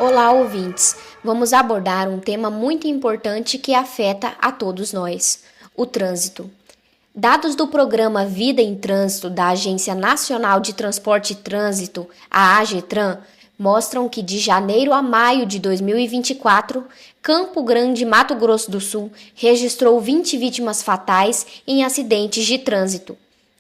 Olá, ouvintes! Vamos abordar um tema muito importante que afeta a todos nós: o trânsito. Dados do programa Vida em Trânsito da Agência Nacional de Transporte e Trânsito, a AGETRAN, mostram que de janeiro a maio de 2024, Campo Grande, Mato Grosso do Sul, registrou 20 vítimas fatais em acidentes de trânsito.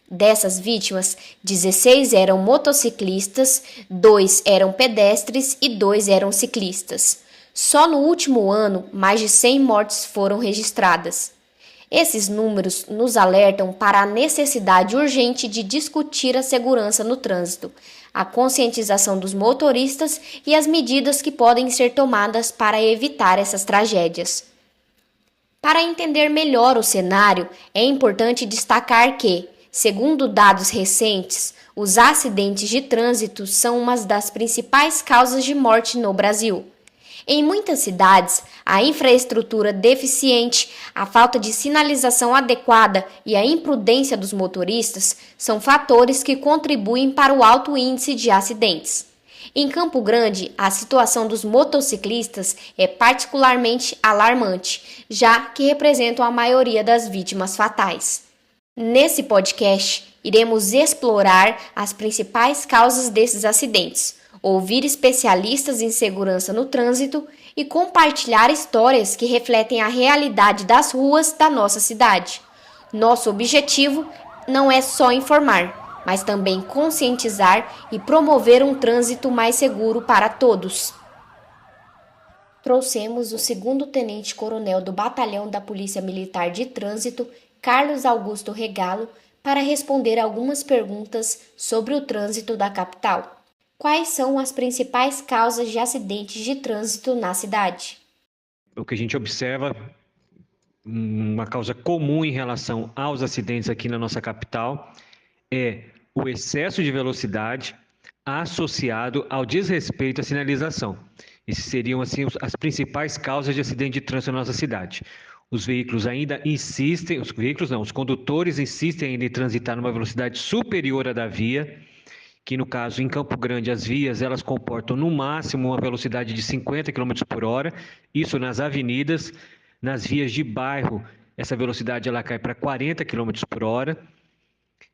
Dessas vítimas, 16 eram motociclistas, 2 eram pedestres e 2 eram ciclistas. Só no último ano, mais de 100 mortes foram registradas. Esses números nos alertam para a necessidade urgente de discutir a segurança no trânsito, a conscientização dos motoristas e as medidas que podem ser tomadas para evitar essas tragédias. Para entender melhor o cenário, é importante destacar que, segundo dados recentes, os acidentes de trânsito são uma das principais causas de morte no Brasil. Em muitas cidades, a infraestrutura deficiente, a falta de sinalização adequada e a imprudência dos motoristas são fatores que contribuem para o alto índice de acidentes. Em Campo Grande, a situação dos motociclistas é particularmente alarmante, já que representam a maioria das vítimas fatais. Nesse podcast, iremos explorar as principais causas desses acidentes, ouvir especialistas em segurança no trânsito e compartilhar histórias que refletem a realidade das ruas da nossa cidade. Nosso objetivo não é só informar, mas também conscientizar e promover um trânsito mais seguro para todos. Trouxemos o 2º Tenente-Coronel do Batalhão da Polícia Militar de Trânsito, Carlos Augusto Regalo, para responder algumas perguntas sobre o trânsito da capital. Quais são as principais causas de acidentes de trânsito na cidade? O que a gente observa, uma causa comum em relação aos acidentes aqui na nossa capital, é o excesso de velocidade associado ao desrespeito à sinalização. Essas seriam assim as principais causas de acidente de trânsito na nossa cidade. Os veículos ainda insistem, os condutores insistem ainda em transitar numa velocidade superior à da via, que no caso em Campo Grande as vias elas comportam no máximo uma velocidade de 50 km por hora, isso nas avenidas. Nas vias de bairro essa velocidade ela cai para 40 km por hora,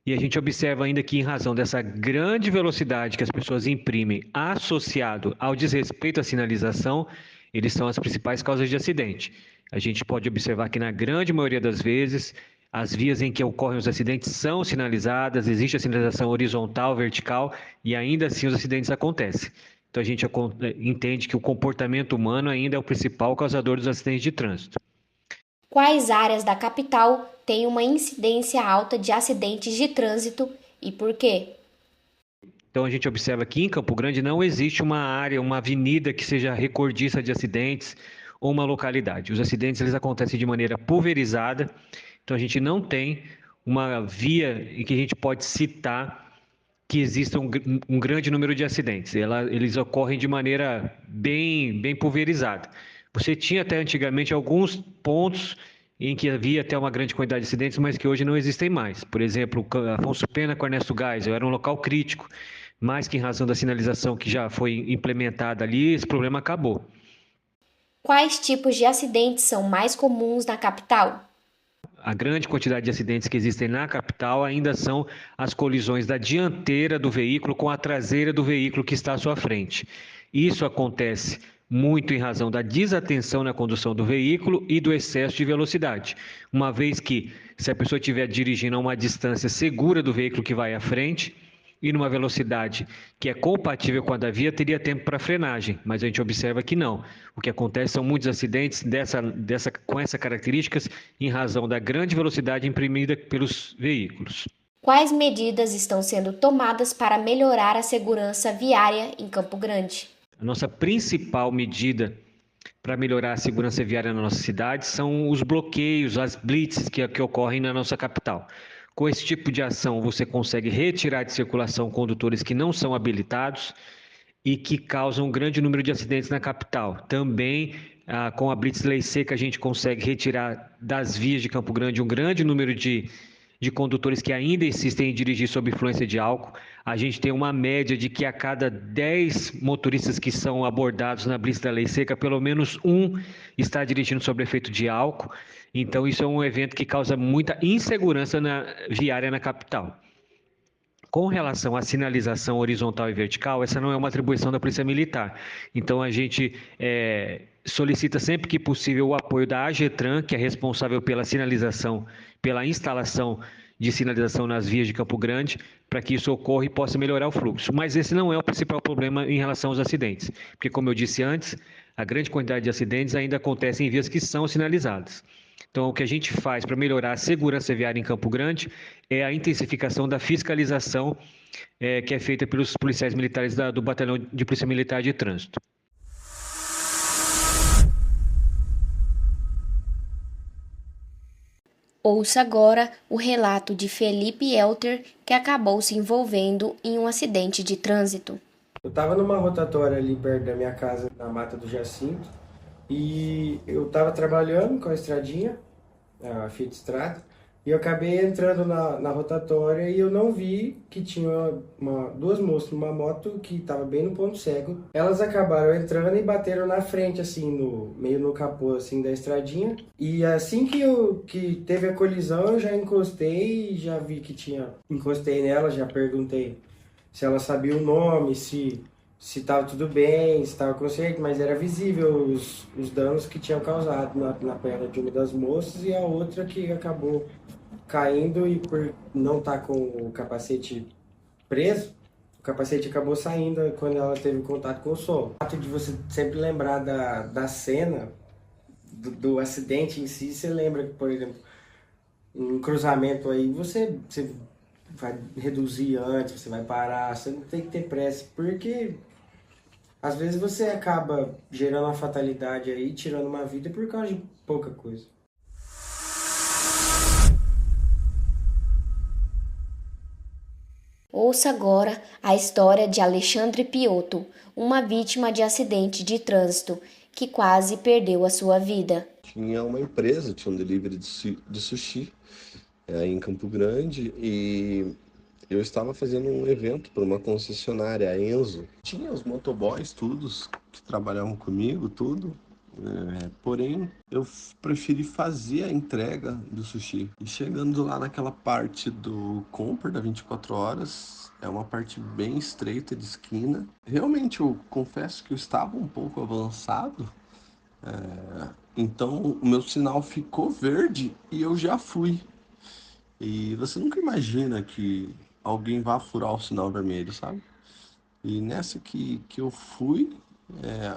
e a gente observa ainda que em razão dessa grande velocidade que as pessoas imprimem associado ao desrespeito à sinalização, eles são as principais causas de acidente. A gente pode observar que na grande maioria das vezes as vias em que ocorrem os acidentes são sinalizadas, existe a sinalização horizontal, vertical, e ainda assim os acidentes acontecem. Então a gente entende que o comportamento humano ainda é o principal causador dos acidentes de trânsito. Quais áreas da capital têm uma incidência alta de acidentes de trânsito e por quê? Então a gente observa que em Campo Grande não existe uma área, uma avenida que seja recordista de acidentes ou uma localidade. Os acidentes eles acontecem de maneira pulverizada, então a gente não tem uma via em que a gente pode citar que exista um grande número de acidentes. Eles ocorrem de maneira bem pulverizada. Você tinha até antigamente alguns pontos em que havia até uma grande quantidade de acidentes, mas que hoje não existem mais. Por exemplo, Afonso Pena com Ernesto Geisel era um local crítico, mas que em razão da sinalização que já foi implementada ali, esse problema acabou. Quais tipos de acidentes são mais comuns na capital? A grande quantidade de acidentes que existem na capital ainda são as colisões da dianteira do veículo com a traseira do veículo que está à sua frente. Isso acontece muito em razão da desatenção na condução do veículo e do excesso de velocidade, uma vez que, se a pessoa estiver dirigindo a uma distância segura do veículo que vai à frente e numa velocidade que é compatível com a da via, teria tempo para frenagem, mas a gente observa que não. O que acontece são muitos acidentes com essas características em razão da grande velocidade imprimida pelos veículos. Quais medidas estão sendo tomadas para melhorar a segurança viária em Campo Grande? A nossa principal medida para melhorar a segurança viária na nossa cidade são os bloqueios, as blitzes que ocorrem na nossa capital. Com esse tipo de ação, você consegue retirar de circulação condutores que não são habilitados e que causam um grande número de acidentes na capital. Também, com a Blitz Lei Seca, a gente consegue retirar das vias de Campo Grande um grande número de de condutores que ainda insistem em dirigir sob influência de álcool. A gente tem uma média de que a cada 10 motoristas que são abordados na blitz da lei seca, pelo menos um está dirigindo sob efeito de álcool. Então, isso é um evento que causa muita insegurança viária na capital. Com relação à sinalização horizontal e vertical, essa não é uma atribuição da Polícia Militar. Então, a gente solicita sempre que possível o apoio da AGETRAN, que é responsável pela sinalização, pela instalação de sinalização nas vias de Campo Grande, para que isso ocorra e possa melhorar o fluxo. Mas esse não é o principal problema em relação aos acidentes, porque, como eu disse antes, a grande quantidade de acidentes ainda acontece em vias que são sinalizadas. Então, o que a gente faz para melhorar a segurança viária em Campo Grande é a intensificação da fiscalização que é feita pelos policiais militares do Batalhão de Polícia Militar de Trânsito. Ouça agora o relato de Felipe Elter, que acabou se envolvendo em um acidente de trânsito. Eu estava numa rotatória ali perto da minha casa, na Mata do Jacinto, e eu estava trabalhando com a estradinha, a Fiat Strada, e eu acabei entrando na rotatória e eu não vi que tinha duas moças numa moto que estava bem no ponto cego. Elas acabaram entrando e bateram na frente, assim, meio no capô assim, da estradinha. E assim que teve a colisão, eu já encostei, já vi que encostei nela, já perguntei se ela sabia o nome, se estava tudo bem, se estava consciente, mas era visível os danos que tinham causado na perna de uma das moças e a outra que acabou caindo e por não estar com o capacete preso, o capacete acabou saindo quando ela teve contato com o solo. O fato de você sempre lembrar da cena, do acidente em si, você lembra que, por exemplo, um cruzamento aí, você vai reduzir antes, você vai parar, você não tem que ter pressa, porque às vezes você acaba gerando uma fatalidade aí, tirando uma vida por causa de pouca coisa. Ouça agora a história de Alexandre Piotto, uma vítima de acidente de trânsito que quase perdeu a sua vida. Tinha uma empresa, tinha um delivery de sushi em Campo Grande e eu estava fazendo um evento para uma concessionária, a Enzo. Tinha os motoboys, todos que trabalhavam comigo, tudo. Porém, eu preferi fazer a entrega do sushi. E chegando lá naquela parte do Comper da 24 horas, é uma parte bem estreita de esquina. Realmente, eu confesso que eu estava um pouco avançado. Então, o meu sinal ficou verde e eu já fui. E você nunca imagina que alguém vá furar o sinal vermelho, sabe? E nessa que eu fui,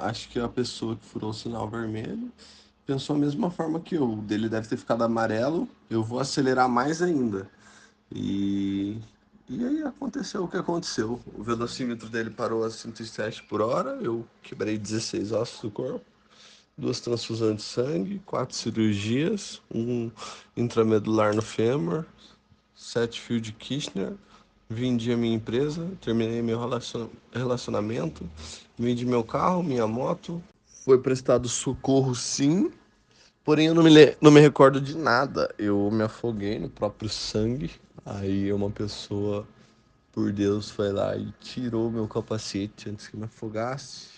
acho que a pessoa que furou o sinal vermelho pensou a mesma forma que eu. O dele deve ter ficado amarelo, eu vou acelerar mais ainda. E aí aconteceu o que aconteceu. O velocímetro dele parou a 107 por hora, eu quebrei 16 ossos do corpo, 2 transfusões de sangue, 4 cirurgias, um intramedular no fêmur, 7 fios de Kirchner, vendi a minha empresa, terminei meu relacionamento, vendi meu carro, minha moto, foi prestado socorro sim, porém eu não me recordo de nada, eu me afoguei no próprio sangue, aí uma pessoa, por Deus, foi lá e tirou meu capacete antes que eu me afogasse.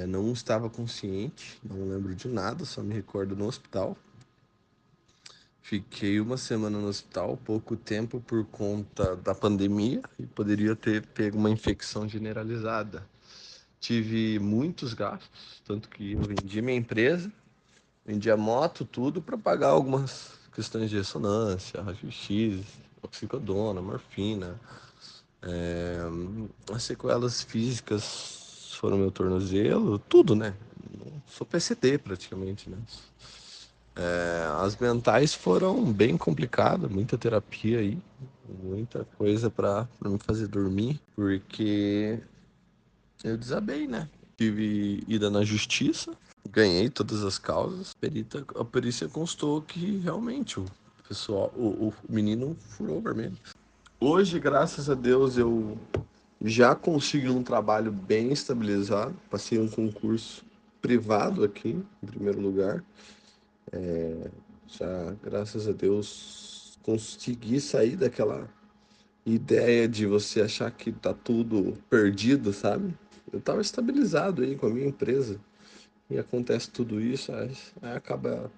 Não estava consciente, não lembro de nada, só me recordo no hospital. Fiquei uma semana no hospital, pouco tempo por conta da pandemia e poderia ter pego uma infecção generalizada. Tive muitos gastos, tanto que eu vendi minha empresa, vendi a moto, tudo para pagar algumas questões de ressonância, raio-x, oxicodona, morfina. As sequelas físicas foram meu tornozelo, tudo, né? Sou PCD praticamente, né? As mentais foram bem complicadas, muita terapia aí, muita coisa para me fazer dormir, porque eu desabei, né? Tive ida na justiça, ganhei todas as causas. A perícia constou que realmente o pessoal, o menino furou o vermelho. Hoje, graças a Deus, eu já consegui um trabalho bem estabilizado. Passei um concurso privado aqui, em primeiro lugar. Já, graças a Deus, conseguir sair daquela ideia de você achar que tá tudo perdido, sabe? Eu tava estabilizado aí com a minha empresa e acontece tudo isso, aí acaba,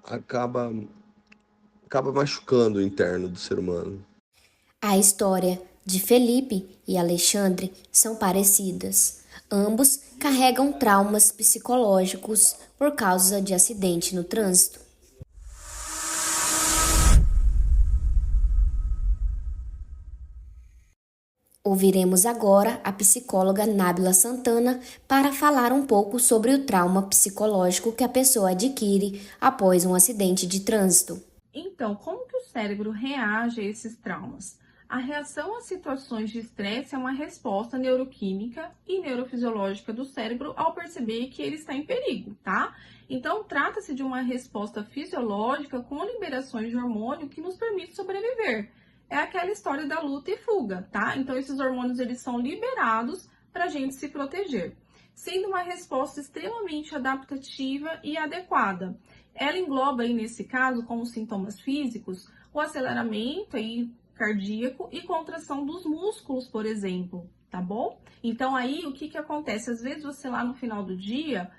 acaba machucando o interno do ser humano. A história de Felipe e Alexandre são parecidas. Ambos carregam traumas psicológicos por causa de acidente no trânsito. Ouviremos agora a psicóloga Nábila Santana para falar um pouco sobre o trauma psicológico que a pessoa adquire após um acidente de trânsito. Então, como que o cérebro reage a esses traumas? A reação a situações de estresse é uma resposta neuroquímica e neurofisiológica do cérebro ao perceber que ele está em perigo, tá? Então, trata-se de uma resposta fisiológica com liberações de hormônio que nos permite sobreviver. É aquela história da luta e fuga, tá? Então, esses hormônios, eles são liberados para a gente se proteger, sendo uma resposta extremamente adaptativa e adequada. Ela engloba aí, nesse caso, como sintomas físicos, o aceleramento aí cardíaco e contração dos músculos, por exemplo, tá bom? Então, aí, o que acontece? Às vezes, você lá no final do dia,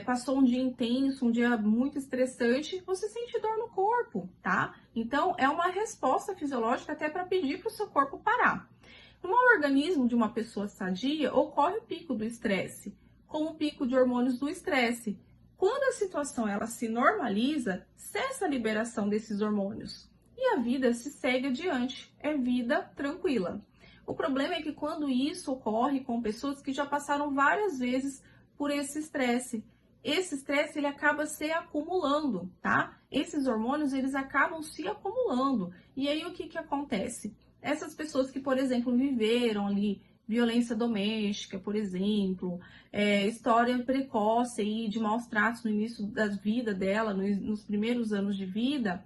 passou um dia intenso, um dia muito estressante, você sente dor no corpo, tá? Então, é uma resposta fisiológica até para pedir para o seu corpo parar. No organismo de uma pessoa sadia, ocorre o pico do estresse, com o pico de hormônios do estresse. Quando a situação ela se normaliza, cessa a liberação desses hormônios e a vida se segue adiante, é vida tranquila. O problema é que quando isso ocorre com pessoas que já passaram várias vezes por esse estresse ele acaba se acumulando, tá? Esses hormônios, eles acabam se acumulando. E aí, o que acontece? Essas pessoas que, por exemplo, viveram ali violência doméstica, por exemplo, história precoce aí de maus tratos no início da vida dela, nos primeiros anos de vida,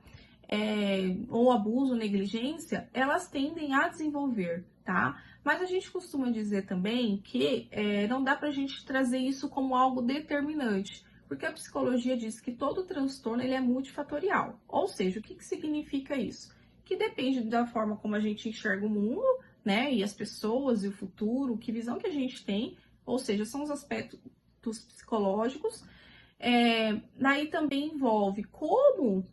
ou abuso, negligência, elas tendem a desenvolver, tá? Mas a gente costuma dizer também que não dá pra gente trazer isso como algo determinante, porque a psicologia diz que todo transtorno ele é multifatorial. Ou seja, o que significa isso? Que depende da forma como a gente enxerga o mundo, né, e as pessoas e o futuro, que visão que a gente tem, ou seja, são os aspectos psicológicos. Daí também envolve como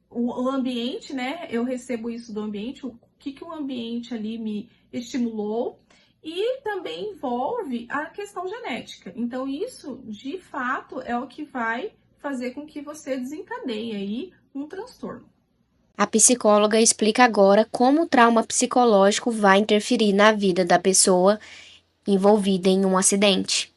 o ambiente, né, eu recebo isso do ambiente, o que o ambiente ali me estimulou, e também envolve a questão genética. Então, isso, de fato, é o que vai fazer com que você desencadeie aí um transtorno. A psicóloga explica agora como o trauma psicológico vai interferir na vida da pessoa envolvida em um acidente.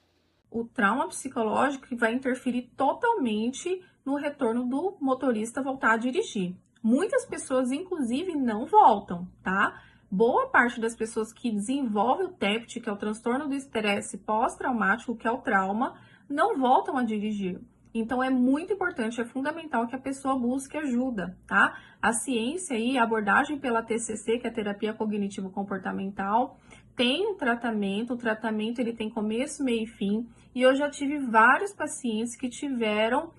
O trauma psicológico vai interferir totalmente no retorno do motorista voltar a dirigir. Muitas pessoas, inclusive, não voltam, tá? Boa parte das pessoas que desenvolvem o TEPT, que é o transtorno do estresse pós-traumático, que é o trauma, não voltam a dirigir. Então, é muito importante, é fundamental que a pessoa busque ajuda, tá? A ciência e a abordagem pela TCC, que é a terapia cognitivo-comportamental, tem um tratamento, o tratamento ele tem começo, meio e fim, e eu já tive vários pacientes que tiveram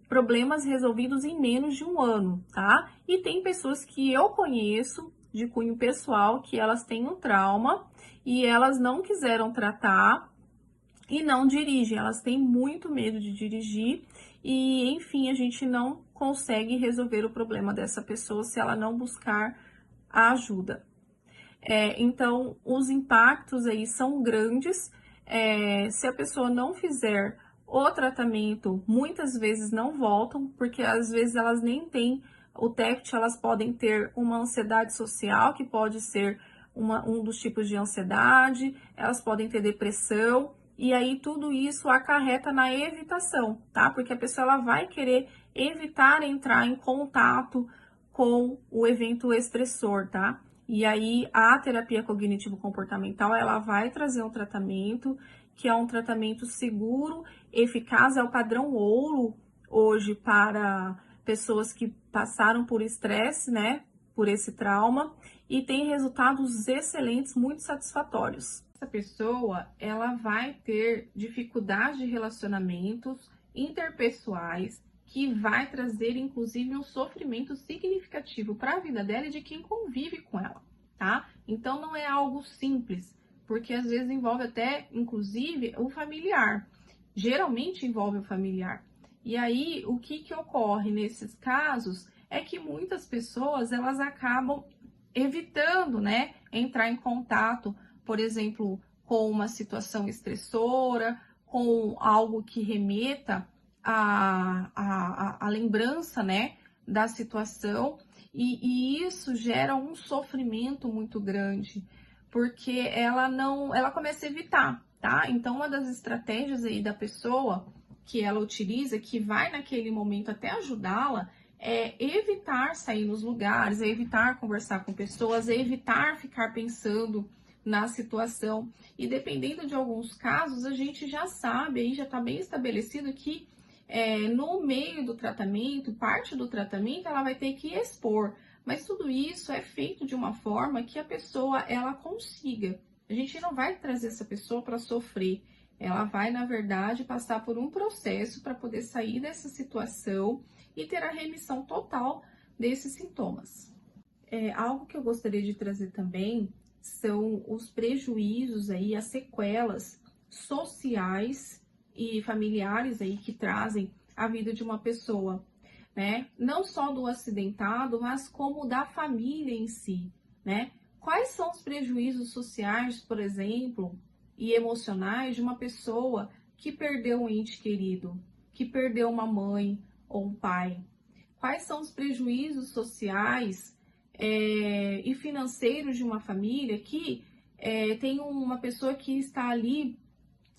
problemas resolvidos em menos de um ano, tá? E tem pessoas que eu conheço de cunho pessoal que elas têm um trauma e elas não quiseram tratar e não dirigem, elas têm muito medo de dirigir e, enfim, a gente não consegue resolver o problema dessa pessoa se ela não buscar a ajuda. Então, os impactos aí são grandes. Se a pessoa não fizer o tratamento, muitas vezes não voltam, porque às vezes elas nem têm o TEPT, elas podem ter uma ansiedade social, que pode ser um dos tipos de ansiedade, elas podem ter depressão, e aí tudo isso acarreta na evitação, tá? Porque a pessoa ela vai querer evitar entrar em contato com o evento estressor, tá? E aí a terapia cognitivo-comportamental, ela vai trazer um tratamento que é um tratamento seguro, eficaz, é o padrão ouro hoje para pessoas que passaram por estresse, né, por esse trauma, e tem resultados excelentes, muito satisfatórios. Essa pessoa, ela vai ter dificuldade de relacionamentos interpessoais que vai trazer, inclusive, um sofrimento significativo para a vida dela e de quem convive com ela, tá? Então, não é algo simples, porque às vezes envolve até, inclusive, o familiar. Geralmente envolve o familiar. E aí, o que ocorre nesses casos é que muitas pessoas, elas acabam evitando, né, entrar em contato, por exemplo, com uma situação estressora, com algo que remeta a lembrança, né, da situação, e isso gera um sofrimento muito grande, porque ela começa a evitar, tá? Então, uma das estratégias aí da pessoa que ela utiliza, que vai naquele momento até ajudá-la, é evitar sair nos lugares, é evitar conversar com pessoas, é evitar ficar pensando na situação. E dependendo de alguns casos, a gente já sabe, aí já está bem estabelecido que no meio do tratamento, parte do tratamento, ela vai ter que expor. Mas tudo isso é feito de uma forma que a pessoa, ela consiga. A gente não vai trazer essa pessoa para sofrer. Ela vai, na verdade, passar por um processo para poder sair dessa situação e ter a remissão total desses sintomas. Algo que eu gostaria de trazer também são os prejuízos aí, as sequelas sociais e familiares aí que trazem a vida de uma pessoa, né? Não só do acidentado, mas como da família em si, né? Quais são os prejuízos sociais, por exemplo, e emocionais de uma pessoa que perdeu um ente querido, que perdeu uma mãe ou um pai? Quais são os prejuízos sociais e financeiros de uma família que tem uma pessoa que está ali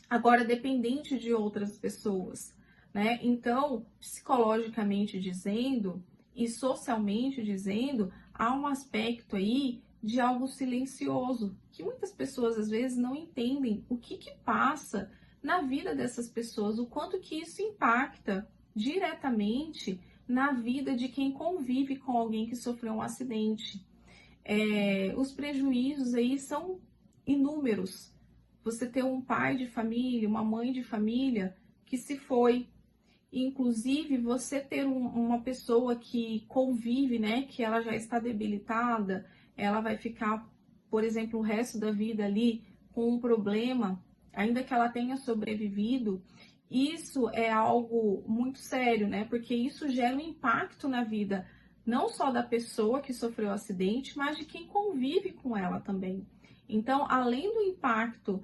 agora dependente de outras pessoas, né? Então, psicologicamente dizendo e socialmente dizendo, há um aspecto aí de algo silencioso, que muitas pessoas às vezes não entendem o que passa na vida dessas pessoas, o quanto que isso impacta diretamente na vida de quem convive com alguém que sofreu um acidente. Os prejuízos aí são inúmeros. Você ter um pai de família, uma mãe de família que se foi, inclusive você ter uma pessoa que convive, né, que ela já está debilitada, ela vai ficar, por exemplo, o resto da vida ali com um problema, ainda que ela tenha sobrevivido. Isso é algo muito sério, né? Porque isso gera um impacto na vida, não só da pessoa que sofreu o acidente, mas de quem convive com ela também. Então, além do impacto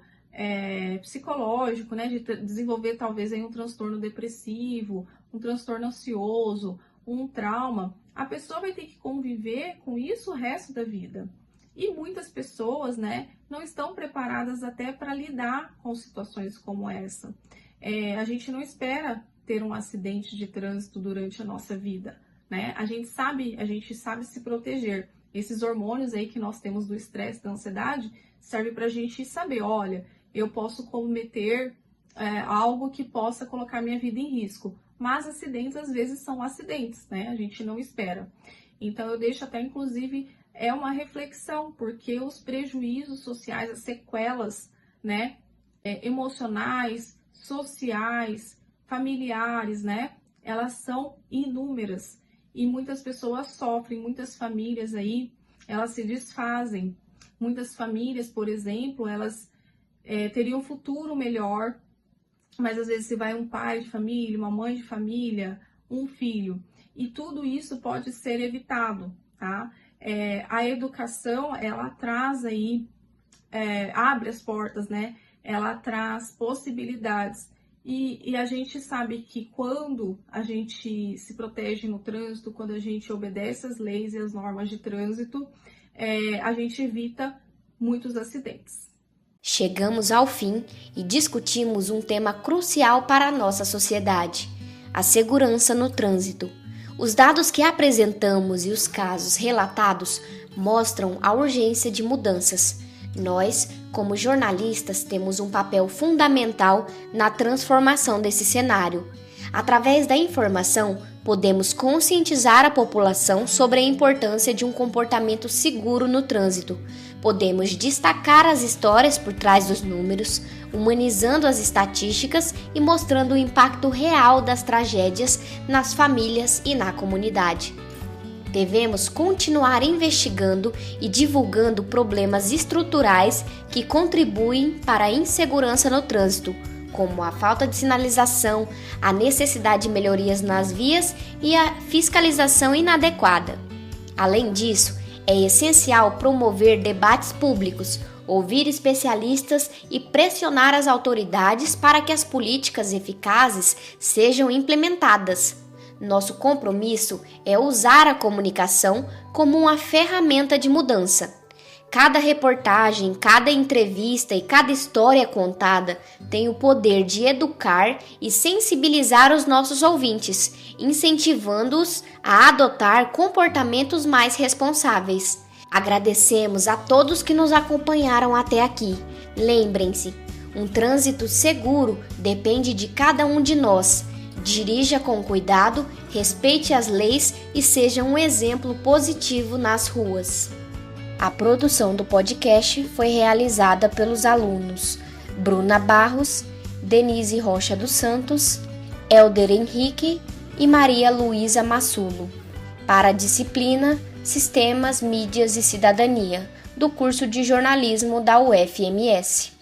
psicológico, né? De desenvolver talvez aí um transtorno depressivo, um transtorno ansioso, um trauma, a pessoa vai ter que conviver com isso o resto da vida. E muitas pessoas, né, não estão preparadas até para lidar com situações como essa. A gente não espera ter um acidente de trânsito durante a nossa vida, né? A gente sabe se proteger. Esses hormônios aí que nós temos do estresse, da ansiedade, serve para a gente saber, olha, eu posso cometer algo que possa colocar minha vida em risco. Mas acidentes, às vezes, são acidentes, né? A gente não espera. Então, eu deixo até, inclusive, uma reflexão, porque os prejuízos sociais, as sequelas, né, emocionais, sociais, familiares, né, elas são inúmeras. E muitas pessoas sofrem, muitas famílias aí, elas se desfazem. Muitas famílias, por exemplo, elas teriam um futuro melhor, mas às vezes se vai um pai de família, uma mãe de família, um filho, e tudo isso pode ser evitado, tá? A educação, ela traz aí, abre as portas, né? Ela traz possibilidades, e a gente sabe que quando a gente se protege no trânsito, quando a gente obedece às leis e às normas de trânsito, a gente evita muitos acidentes. Chegamos ao fim e discutimos um tema crucial para a nossa sociedade: a segurança no trânsito. Os dados que apresentamos e os casos relatados mostram a urgência de mudanças. Nós, como jornalistas, temos um papel fundamental na transformação desse cenário. Através da informação, podemos conscientizar a população sobre a importância de um comportamento seguro no trânsito, Podemos destacar as histórias por trás dos números, humanizando as estatísticas e mostrando o impacto real das tragédias nas famílias e na comunidade. Devemos continuar investigando e divulgando problemas estruturais que contribuem para a insegurança no trânsito, como a falta de sinalização, a necessidade de melhorias nas vias e a fiscalização inadequada. Além disso, é essencial promover debates públicos, ouvir especialistas e pressionar as autoridades para que as políticas eficazes sejam implementadas. Nosso compromisso é usar a comunicação como uma ferramenta de mudança. Cada reportagem, cada entrevista e cada história contada tem o poder de educar e sensibilizar os nossos ouvintes, incentivando-os a adotar comportamentos mais responsáveis. Agradecemos a todos que nos acompanharam até aqui. Lembrem-se, um trânsito seguro depende de cada um de nós. Dirija com cuidado, respeite as leis e seja um exemplo positivo nas ruas. A produção do podcast foi realizada pelos alunos Bruna Barros, Denise Rocha dos Santos, Elder Henrique e Maria Luísa Massulo, para a disciplina Sistemas, Mídias e Cidadania, do curso de jornalismo da UFMS.